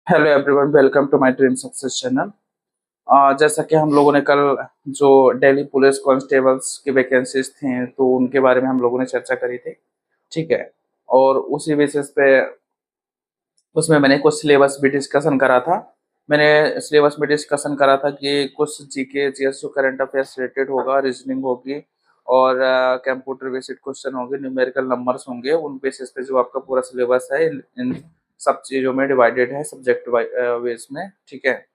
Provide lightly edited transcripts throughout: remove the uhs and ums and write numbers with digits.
Hello everyone, welcome to my dream success channel. जैसा कि हम लोगों ने कल जो दिल्ली पुलिस कांस्टेबल्स की वैकेंसीज थी तो उनके बारे में हम लोगों ने चर्चा करी थी। ठीक है। और उसी बेसिस पे उसमें मैंने कुछ सिलेबस भी डिस्कशन करा था। मैंने सिलेबस में डिस्कशन करा था कि कुछ जीके जीएस जो करंट अफेयर्स रिलेटेड होगा, रीजनिंग होगी और कंप्यूटर बेस्ड क्वेश्चन होंगे, न्यूमेरिकल नंबर्स होंगे। उन बेसिस पे जो आपका पूरा सिलेबस है इन सब चीजों में डिवाइडेड है, सब्जेक्ट वाइज में। ठीक है।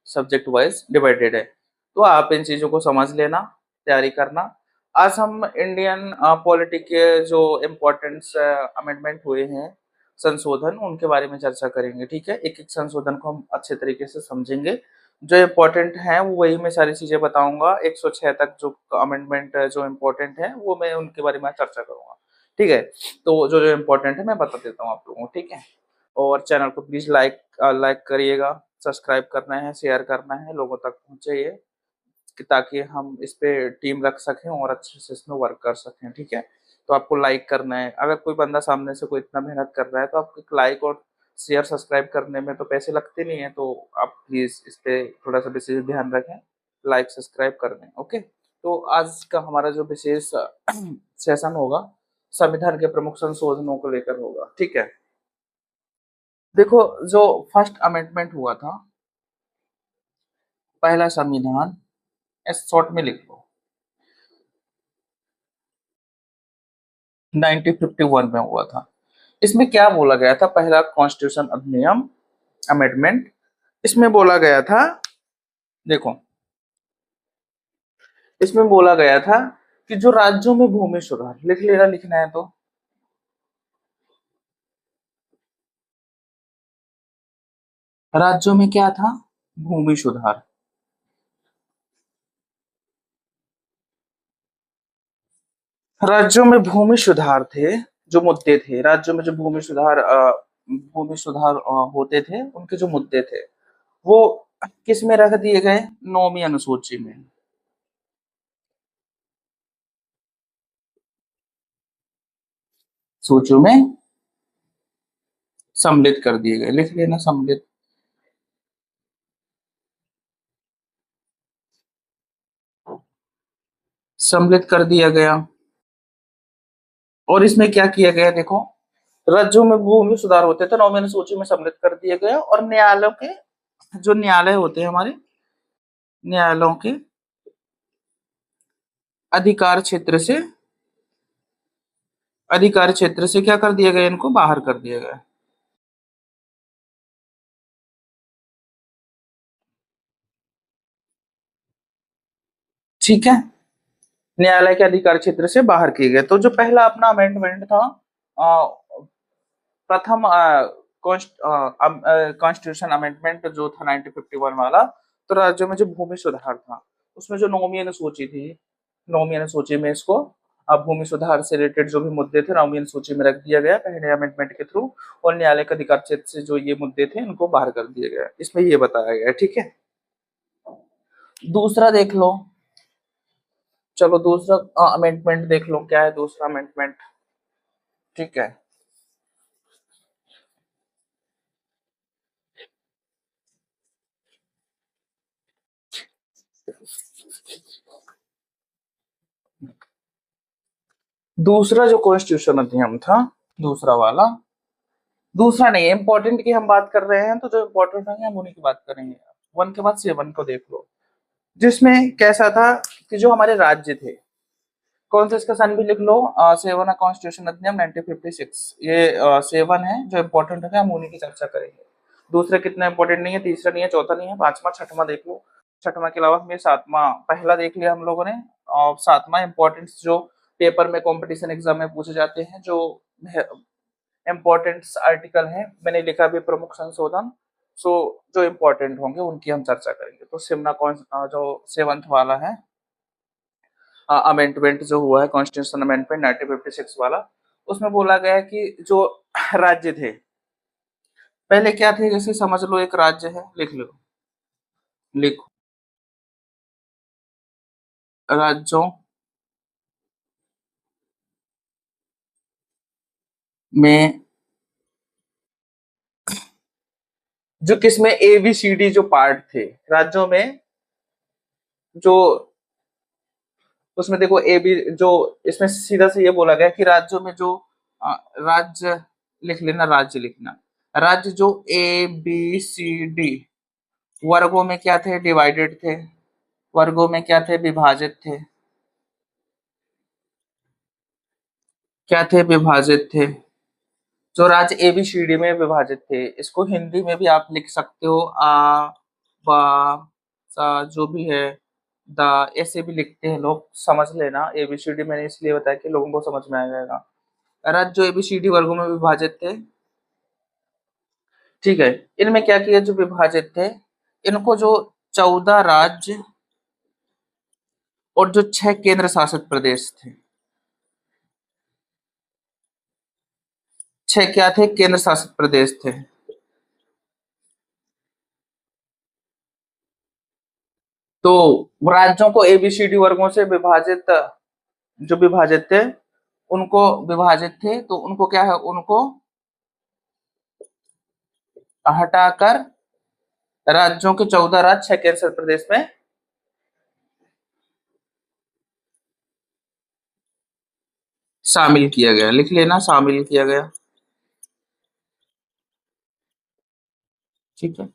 सब्जेक्ट वाइज डिवाइडेड है। तो आप इन चीजों को समझ लेना, तैयारी करना। आज हम इंडियन पॉलिटी के जो इम्पोर्टेंट अमेंडमेंट हुए हैं, संशोधन, उनके बारे में चर्चा करेंगे। ठीक है। एक एक संशोधन को हम अच्छे तरीके से समझेंगे। जो इम्पोर्टेंट है वो वही मैं सारी चीजें बताऊंगा। 106 तक जो अमेंडमेंट जो इम्पोर्टेंट है वो मैं उनके बारे में चर्चा करूंगा। ठीक है। तो जो जो इम्पोर्टेंट है मैं बता देता हूँ आप लोगों को। ठीक है। और चैनल को प्लीज लाइक करिएगा, सब्सक्राइब करना है, शेयर करना है, लोगों तक पहुंचे ये, कि ताकि हम इस पे टीम रख सकें और अच्छे से इसमें वर्क कर सकें। ठीक है। तो आपको लाइक करना है। अगर कोई बंदा सामने से कोई इतना मेहनत कर रहा है तो आपको लाइक और शेयर सब्सक्राइब करने में तो पैसे लगते नहीं है, तो आप प्लीज इस पे थोड़ा सा विशेष ध्यान रखें, लाइक सब्सक्राइब कर दें। ओके। तो आज का हमारा जो विशेष सेशन होगा, संविधान के प्रमुख संशोधनों को लेकर होगा। ठीक है। देखो, जो फर्स्ट अमेंडमेंट हुआ था, पहला संविधान, इस शॉर्ट में लिख लो, 1951 में हुआ था। इसमें क्या बोला गया था? पहला कॉन्स्टिट्यूशन अधिनियम, अमेंडमेंट। इसमें बोला गया था, देखो, इसमें बोला गया था कि जो राज्यों में भूमि सुधार, लिख लेना, लिखना है तो। राज्यों में क्या था? भूमि सुधार। राज्यों में भूमि सुधार थे, जो मुद्दे थे राज्यों में, जो भूमि सुधार होते थे, उनके जो मुद्दे थे वो किस में रख दिए गए? नौवीं अनुसूची में। सूचियों में सम्मिलित कर दिए गए, लिख लेना, सम्मिलित। सम्मिलित कर दिया गया। और इसमें क्या किया गया? देखो, राज्यों में भूमि सुधार होते थे, नौवीं अनुसूची में सम्मिलित कर दिए गए। और न्यायालयों के, जो न्यायालय होते हैं हमारे, न्यायालयों के अधिकार क्षेत्र से, अधिकार क्षेत्र से क्या कर दिया गया? इनको बाहर कर दिया गया। ठीक है। न्यायालय के अधिकार क्षेत्र से बाहर किए गए। तो जो पहला अपना अमेंडमेंट था, प्रथम कॉन्स्टिट्यूशन अमेंडमेंट जो था 1951 वाला, तो राज्यों में जो भूमि सुधार था, उसमें जो नौवीं अनुसूची थी, नौवीं अनुसूची में इसको, अब भूमि सुधार से रिलेटेड जो भी मुद्दे थे नौवीं अनुसूची में रख दिया गया पहले अमेंडमेंट के थ्रू। और न्यायालय के अधिकार क्षेत्र से जो ये मुद्दे थे इनको बाहर कर दिया गया, इसमें ये बताया गया है। ठीक है। दूसरा देख लो, चलो दूसरा अमेंडमेंट देख लो, क्या है दूसरा अमेंडमेंट। ठीक है। दूसरा जो कॉन्स्टिट्यूशन अधिनियम था, दूसरा वाला, दूसरा नहीं, इंपॉर्टेंट की हम बात कर रहे हैं तो जो इंपॉर्टेंट है हम उन्हीं की बात करेंगे। वन के बाद सेवन को देख लो, जिसमें कैसा था कि जो हमारे राज्य थे, कौन सा, इसका सन भी लिख लो, सेवन कॉन्स्टिट्यूशन अधिनियम 1956, ये सेवन है जो इंपॉर्टेंट है, हम उन्हीं की चर्चा करेंगे। दूसरा कितना इंपॉर्टेंट नहीं है, तीसरा नहीं है, चौथा नहीं है, पांचवा छठवां देख लो। छठवां के अलावा हमें सातवां, पहला देख लिया हम लोगों ने, और सातवां इंपॉर्टेंस जो पेपर में कंपटीशन एग्जाम में पूछे जाते हैं, जो इम्पोर्टेंट आर्टिकल है, मैंने लिखा भी प्रमुख संशोधन। सो जो इम्पोर्टेंट होंगे उनकी हम चर्चा करेंगे। तो सिमना कौन, जो सेवंथ वाला है अमेंडमेंट जो हुआ है, कॉन्स्टिट्यूशन अमेंडमेंट 1956 वाला, उसमें बोला गया है कि जो राज्य थे, पहले क्या थे, जैसे समझ लो एक राज्य है, लिख लो, लिखो, राज्यों में जो किसमें ए बी सी डी जो पार्ट थे राज्यों में, जो उसमें देखो ए बी जो इसमें सीधा से ये बोला गया कि राज्यों में जो राज्य लिख लेना, राज्य लिखना, राज्य जो ए बी सी डी वर्गों में क्या थे, डिवाइडेड थे, वर्गों में क्या थे, विभाजित थे, क्या थे, विभाजित थे। जो राज्य ए बी सी डी में विभाजित थे, इसको हिंदी में भी आप लिख सकते हो आ बा सा जो भी है, द, ऐसे भी लिखते हैं लोग, समझ लेना। ए बी सी डी मैंने इसलिए बताया कि लोगों को समझ में आ जाएगा। राज्य जो ए बी सी डी वर्गों में विभाजित थे, ठीक है, इनमें क्या किया, जो विभाजित थे इनको जो 14 राज्य और जो 6 केंद्र शासित प्रदेश थे, 6 क्या थे, केंद्र शासित प्रदेश थे। तो राज्यों को एबीसीडी वर्गों से विभाजित, जो विभाजित थे उनको, विभाजित थे तो उनको क्या है, उनको हटाकर राज्यों के 14 राज्य 6 केंद्र शासित प्रदेश में शामिल किया गया, लिख लेना, शामिल किया गया। ठीक है,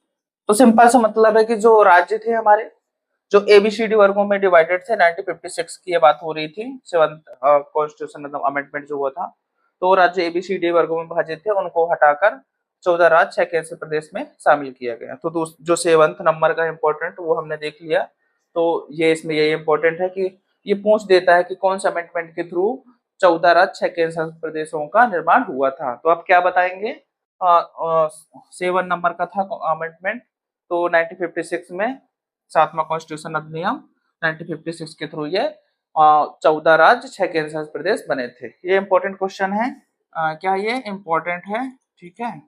तो सिंपल सा मतलब है कि जो राज्य थे हमारे, जो एबीसीडी वर्गों में डिवाइडेड थे, 1956 की ये बात हो रही थी, सेवंथ कॉन्स्टिट्यूशन मतलब अमेंडमेंट जो हुआ था, तो राज्य एबीसीडी वर्गों में विभाजित थे उनको हटाकर 14 राज्य 6 केंद्र प्रदेश में शामिल किया गया। तो जो सेवंथ नंबर का इंपॉर्टेंट वो हमने देख लिया। तो ये इसमें ये इंपॉर्टेंट है कि ये पूछ देता है कि कौन से अमेंडमेंट के थ्रू 14 राज्य 6 केंद्र शासित प्रदेशों का निर्माण हुआ था। तो आप क्या बताएंगे, 7 नंबर का था अमेंडमेंट, तो 1956 में 7वां कॉन्स्टिट्यूशन अधिनियम 1956 के थ्रू ये 14 राज्य 6 केंद्र शासित प्रदेश बने थे। ये इंपॉर्टेंट क्वेश्चन है, क्या ये इंपॉर्टेंट है, ठीक है।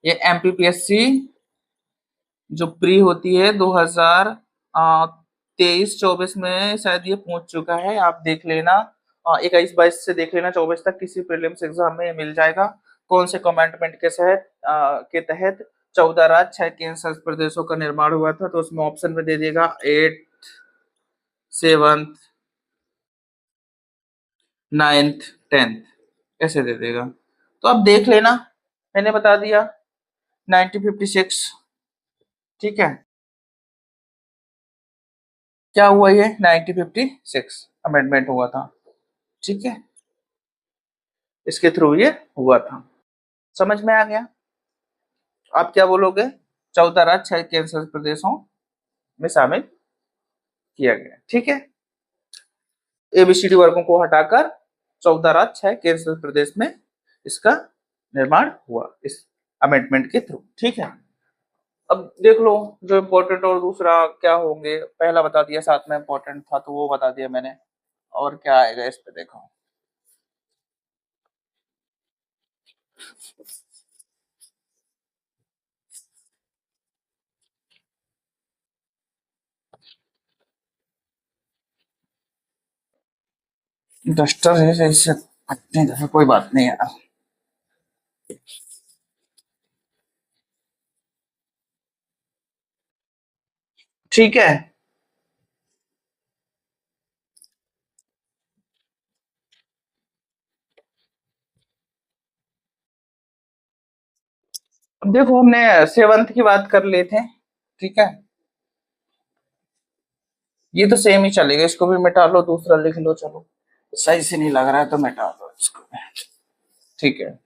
ये एमपीपीएससी जो प्री होती है 2023-24 में शायद ये पहुंच चुका है, आप देख लेना, 21-22 से देख लेना 24 तक किसी प्रीलिम्स एग्जाम में मिल जाएगा कौन से कमेंटमेंट के तहत 14 राज्य 6 केंद्र शासित प्रदेशों का निर्माण हुआ था। तो उसमें ऑप्शन में दे देगा 8, 7th, 9th, 10th, ऐसे दे देगा। तो अब देख लेना, मैंने बता दिया 1956, ठीक है, क्या हुआ, ये 1956 अमेंडमेंट हुआ था, ठीक है, इसके थ्रू ये हुआ था। समझ में आ गया। आप क्या बोलोगे, 14 राज्य 6 केंद्र शासित प्रदेशों में शामिल किया गया, ठीक है। एबीसीडी वर्गों को हटाकर 14 राज्य 6 केंद्र शासित प्रदेश में इसका निर्माण हुआ इस अमेंडमेंट के थ्रू, ठीक है। अब देख लो जो इम्पोर्टेंट और दूसरा क्या होंगे, पहला बता दिया, साथ में इम्पोर्टेंट था तो वो बता दिया मैंने, और क्या आएगा इस पे देखो। डस्टर है, इससे हटने कोई बात नहीं है, ठीक है। अब देखो हमने 7th की बात कर लिए थे, ठीक है, ये तो सेम ही चलेगा, इसको भी मिटा लो, दूसरा लिख लो, चलो सही से नहीं लग रहा है तो मिटा दो इसको, ठीक है।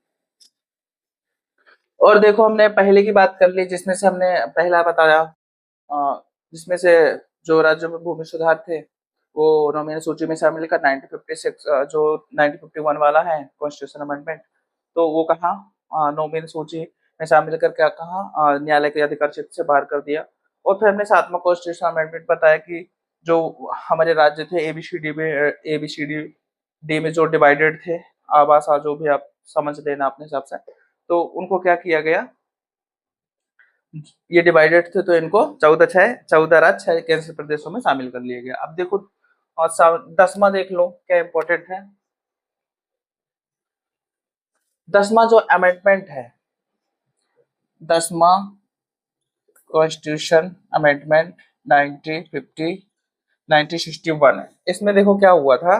और देखो हमने पहले की बात कर ली जिसमें से हमने पहला बताया, जिसमें से जो राज्यों में भूमि सुधार थे वो नॉमिनल सूची में शामिल कर 1956 जो 1951 वाला है कॉन्स्टिट्यूशन अमेंडमेंट, तो वो कहा नॉमिनल सूची में शामिल कर क्या कहा, न्यायालय के अधिकार क्षेत्र से बाहर कर दिया। और फिर हमने 7वां कॉन्स्टिट्यूशन अमेंडमेंट बताया कि जो हमारे राज्य थे एबीसीडी डी में जो डिवाइडेड थे, आवास जो भी आप समझ लेना अपने हिसाब से, तो उनको क्या किया गया, ये डिवाइडेड थे तो इनको 14 राज्य 6 केंद्र प्रदेशों में शामिल कर लिया गया। अब देखो और 10वां देख लो क्या इंपॉर्टेंट है। 10वां जो अमेंडमेंट है 10वां कॉन्स्टिट्यूशन अमेंडमेंट 1950 1961 है। इसमें देखो क्या हुआ था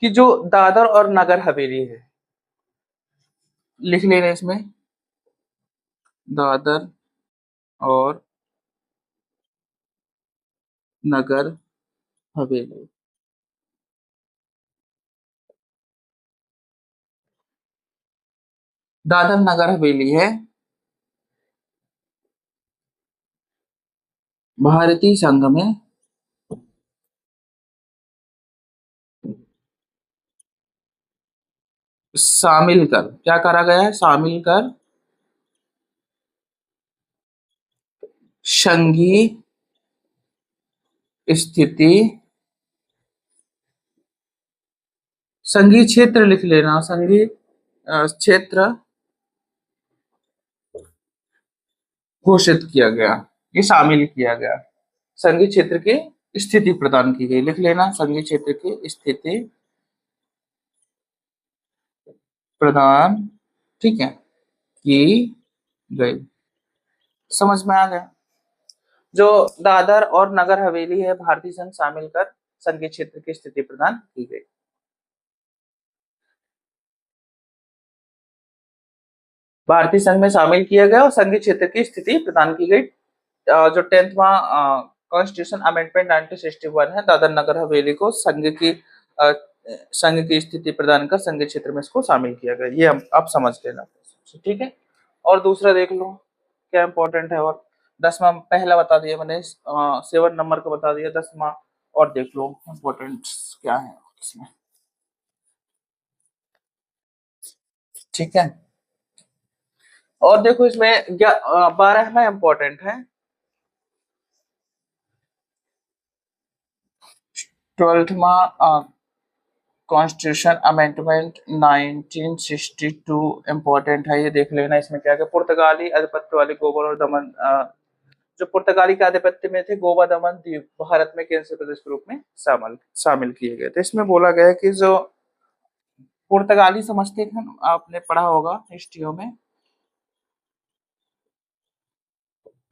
कि जो दादर और नगर हवेली है, लिख लेना इसमें, दादर और नगर हवेली, दादर नगर हवेली है भारतीय संघ में शामिल कर, क्या करा गया है, शामिल कर संघीय स्थिति, संघीय क्षेत्र लिख लेना, संघीय क्षेत्र घोषित किया गया, ये शामिल किया गया, संघीय क्षेत्र की स्थिति प्रदान की गई, लिख लेना, संघीय क्षेत्र की स्थिति प्रदान, ठीक है, की गई। समझ में आ गया। जो दादर और नगर हवेली है भारतीय संघ शामिल कर संघीय क्षेत्र की स्थिति प्रदान की गई। भारतीय संघ में शामिल किया गया और संघीय क्षेत्र की स्थिति प्रदान की गई। जो 10वां कॉन्स्टिट्यूशन अमेंडमेंट 1961 है, दादर नगर हवेली को अ, संघ की स्थिति प्रदान कर संघीय क्षेत्र में इसको शामिल किया गया। ये हम आप समझ लेना, ठीक है। और दूसरा देख लो क्या इंपॉर्टेंट है। और 10वां पहला बता दिया मैंने, 7 नंबर का बता दिया, 10वां और देख लो इम्पोर्टेंट क्या है इसमें, ठीक है। और देखो इसमें 12वां इंपॉर्टेंट है, 12वां कॉन्स्टिट्यूशन अमेंडमेंट 1962 इम्पोर्टेंट है, ये देख लेना। इसमें क्या है, पुर्तगाली आधिपत्य वाले गोवा और दमन, जो पुर्तगाली के आधिपत्य में थे गोवा दमन द्वीप भारत में केंद्र प्रदेश के रूप में शामिल शामिल किए गए थे। इसमें बोला गया है कि जो पुर्तगाली समझते थे, आपने पढ़ा होगा हिस्ट्रियों में,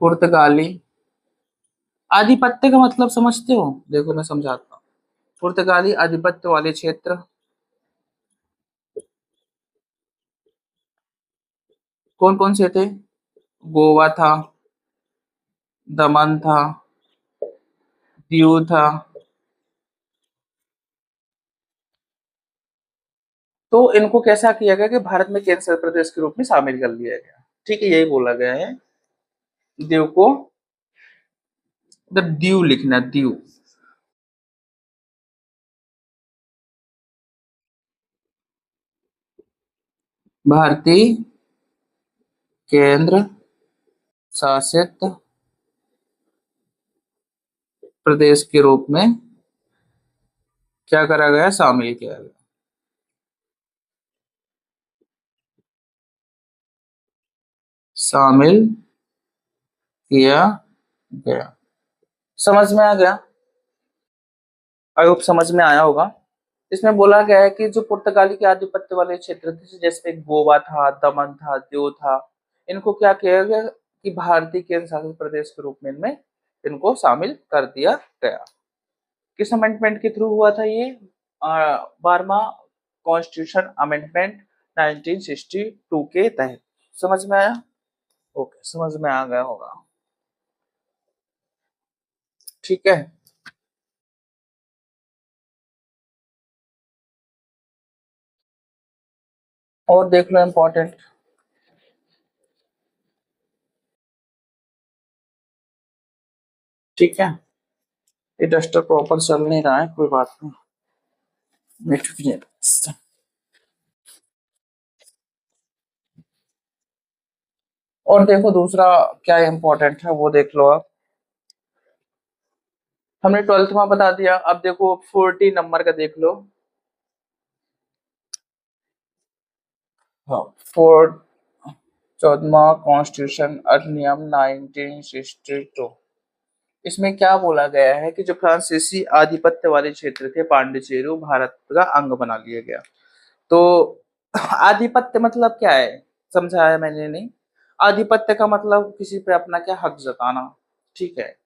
पुर्तगाली आधिपत्य का मतलब समझते हो, देखो मैं समझाता हूँ। पुर्तगाली आधिपत्य वाले क्षेत्र कौन कौन से थे, गोवा था, दमन था, दीव था। तो इनको कैसा किया गया कि भारत में केंद्र प्रदेश के रूप में शामिल कर लिया गया, ठीक है, यही बोला गया है। दीव को दीव लिखना, दीव। भारतीय केंद्र शासित प्रदेश के रूप में क्या करा गया, शामिल किया गया, शामिल किया गया। समझ में आ गया, आई होप समझ में आया होगा। इसमें बोला गया है कि जो पुर्तगाली के आधिपत्य वाले क्षेत्र थे, जैसे गोवा था, दमन था, दीव था, इनको क्या किया गया कि भारतीय केंद्र शासित प्रदेश के रूप में इनमें इनको शामिल कर दिया गया। किस अमेंडमेंट के थ्रू हुआ था ये, 12वां कॉन्स्टिट्यूशन अमेंडमेंट 1962 के तहत। समझ में आया, ओके, समझ में आ गया होगा, ठीक है। और देख लो इम्पोर्टेंट, ठीक है। ये डस्टर प्रॉपर चल नहीं रहा है, कोई बात नहीं, मिट भी नहीं। और देखो दूसरा क्या इम्पोर्टेंट है वो देख लो आप। हमने 12th में बता दिया, अब देखो 40 नंबर का देख लो। हाँ, 14वां कॉन्स्टिट्यूशन अधिनियम 1962, इसमें क्या बोला गया है कि जो फ्रांसीसी आधिपत्य वाले क्षेत्र थे पांडिचेरी भारत का अंग बना लिया गया। तो आधिपत्य मतलब क्या है, समझाया मैंने नहीं। आधिपत्य का मतलब किसी पे अपना क्या हक जताना, ठीक है,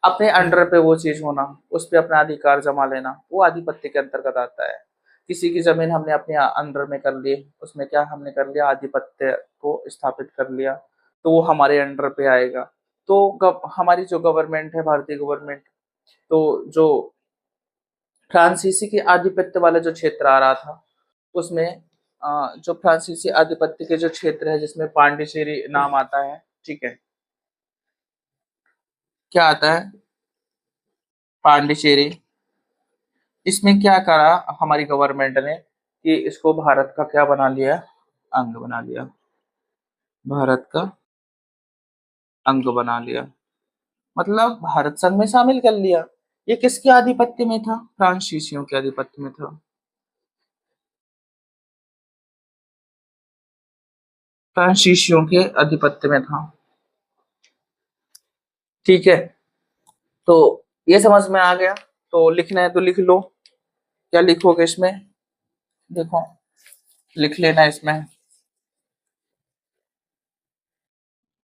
अपने अंडर पे वो चीज होना, उस पे अपना अधिकार जमा लेना, वो आधिपत्य के अंतर्गत आता है। किसी की जमीन हमने अपने अंडर में कर ली, उसमें क्या हमने कर लिया, आधिपत्य को स्थापित कर लिया, तो वो हमारे अंडर पे आएगा। तो हमारी जो गवर्नमेंट है, भारतीय गवर्नमेंट, तो जो फ्रांसीसी के आधिपत्य वाला जो क्षेत्र आ रहा था, उसमें जो फ्रांसीसी आधिपत्य के जो क्षेत्र है, जिसमें पांडिचेरी नाम आता है, ठीक है, क्या आता है, पांडिचेरी। इसमें क्या करा हमारी गवर्नमेंट ने कि इसको भारत का क्या बना लिया, अंग बना लिया, भारत का अंग बना लिया, मतलब भारत संघ में शामिल कर लिया। ये किसके आधिपत्य में था, फ्रांसीसियों के आधिपत्य में था, फ्रांसीसियों के आधिपत्य में था, ठीक है। तो ये समझ में आ गया। तो लिखना है तो लिख लो, क्या लिखोगे इसमें, देखो लिख लेना इसमें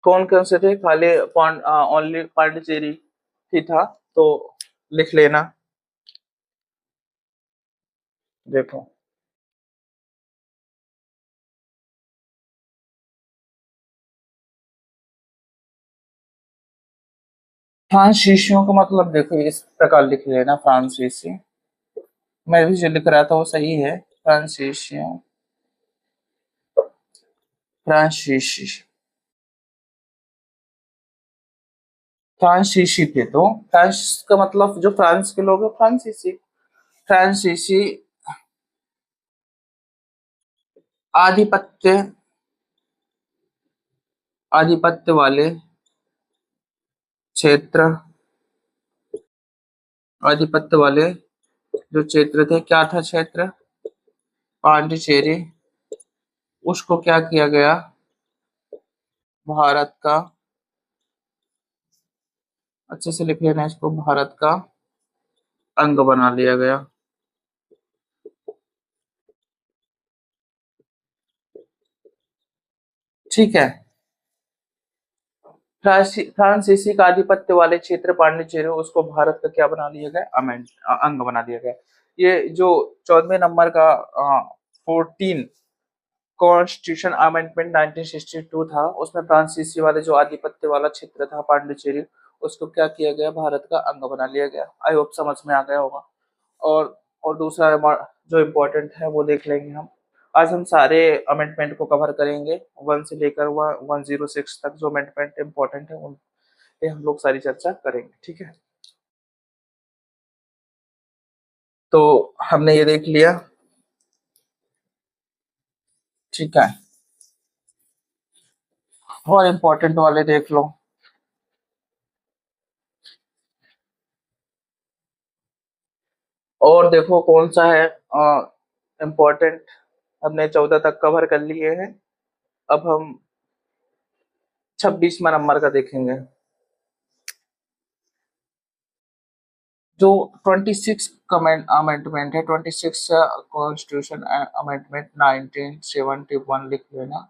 कौन कौन से थे, खाली ओनली पांडिचेरी ही था, तो लिख लेना, देखो फ्रांसीसियों का मतलब देखो इस प्रकार लिख लेना, फ्रांसीसी, मैं भी जो लिख रहा था वो सही है, फ्रांसीसियों, फ्रांसीसी, फ्रांसीसी थे, तो फ्रांस का मतलब जो फ्रांस के लोग हैं, फ्रांसीसी, फ्रांसीसी आधिपत्य, आधिपत्य वाले क्षेत्र, आधिपत्य वाले जो क्षेत्र थे, क्या था क्षेत्र, पांडिचेरी, उसको क्या किया गया, भारत का, अच्छे से लिख लेना इसको, भारत का अंग बना लिया गया, ठीक है। फ्रांसीसी का आधिपत्य वाले क्षेत्र पांडिचेरी, उसको भारत का क्या बना लिया गया, अंग बना दिया गया। ये जो 14वें नंबर का 14 कॉन्स्टिट्यूशन अमेंडमेंट 1962 था, उसमें फ्रांसीसी वाले जो आधिपत्य वाला क्षेत्र था पांडिचेरी, उसको क्या किया गया, भारत का अंग बना लिया गया। आई होप समझ में आ गया होगा। और दूसरा जो इम्पोर्टेंट है वो देख लेंगे हम। आज हम सारे अमेंडमेंट को कवर करेंगे, 1 से लेकर 106 तक जो अमेंडमेंट इम्पोर्टेंट है उन पे हम लोग सारी चर्चा करेंगे, ठीक है। तो हमने ये देख लिया, ठीक है, और इम्पोर्टेंट वाले देख लो। और देखो कौन सा है इम्पोर्टेंट, हमने 14 तक कवर कर लिए हैं। अब हम 26वां नंबर का देखेंगे, जो 26 अमेंडमेंट है, 26 कॉन्स्टिट्यूशन अमेंडमेंट 1971 लिख लेना।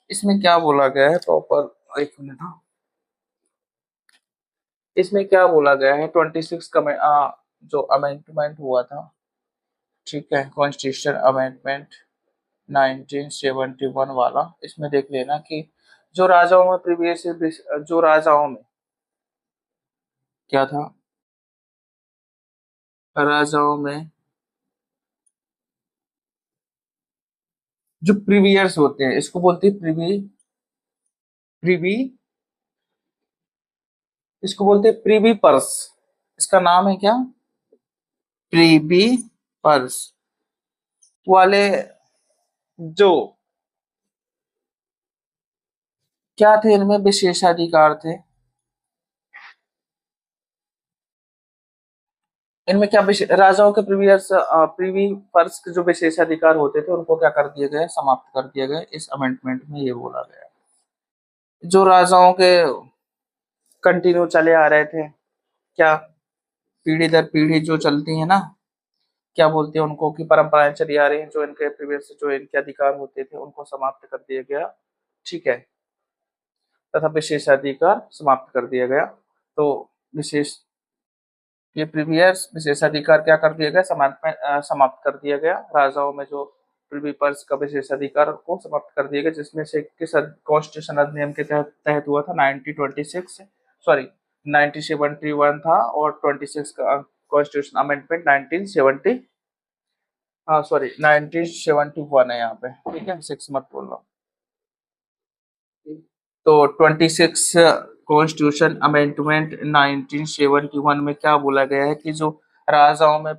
इसमें क्या बोला गया है प्रॉपर, एक मिनट, हाँ, इसमें क्या बोला गया है, 26 का जो अमेंडमेंट हुआ था, ठीक है, कॉन्स्टिट्यूशन अमेंडमेंट 1971 वाला, इसमें देख लेना कि जो राजाओं में प्रीवियस, जो राजाओं में क्या था, राजाओं में जो प्रीवियर्स होते हैं, इसको बोलते हैं प्रीवी, प्रीवी, इसको बोलते हैं प्रीवी पर्स, इसका नाम है क्या, प्रीवी पर्स वाले, जो क्या थे, इनमें विशेषाधिकार थे, इनमें क्या राजाओं के प्रीवियस प्रीवी पर्स के जो विशेषाधिकार होते थे उनको क्या कर दिए गए, समाप्त कर दिए गए, इस अमेंडमेंट में ये बोला गया। जो राजाओं के कंटिन्यू चले आ रहे थे, क्या, पीढ़ी दर पीढ़ी जो चलती है ना, क्या बोलते हैं उनको, कि परंपराएं चली आ रही हैं, जो इनके प्रीवियस जो इनके अधिकार होते थे उनको समाप्त कर दिया गया। ठीक है, तथा विशेषाधिकार समाप्त कर दिया गया। तो विशेष ये प्रीवियस विशेषाधिकार क्या कर दिया गया, समाप्त कर दिया गया। राजाओं में जो प्रिवी पर्स का विशेषाधिकार को समाप्त कर दिया गया, जिसमें से किस कॉन्स्टिट्यूशन अधिनियम के तहत तहत हुआ था, 1926, सॉरी 1971 था, और 26 का कॉन्स्टिट्यूशन अमेंडमेंट 1970, हाँ सॉरी 1971 है यहाँ पे, ठीक है, 6 मत बोलना। तो 26 कॉन्स्टिट्यूशन अमेंडमेंट 1971 में क्या बोला गया है कि जो राजाओं में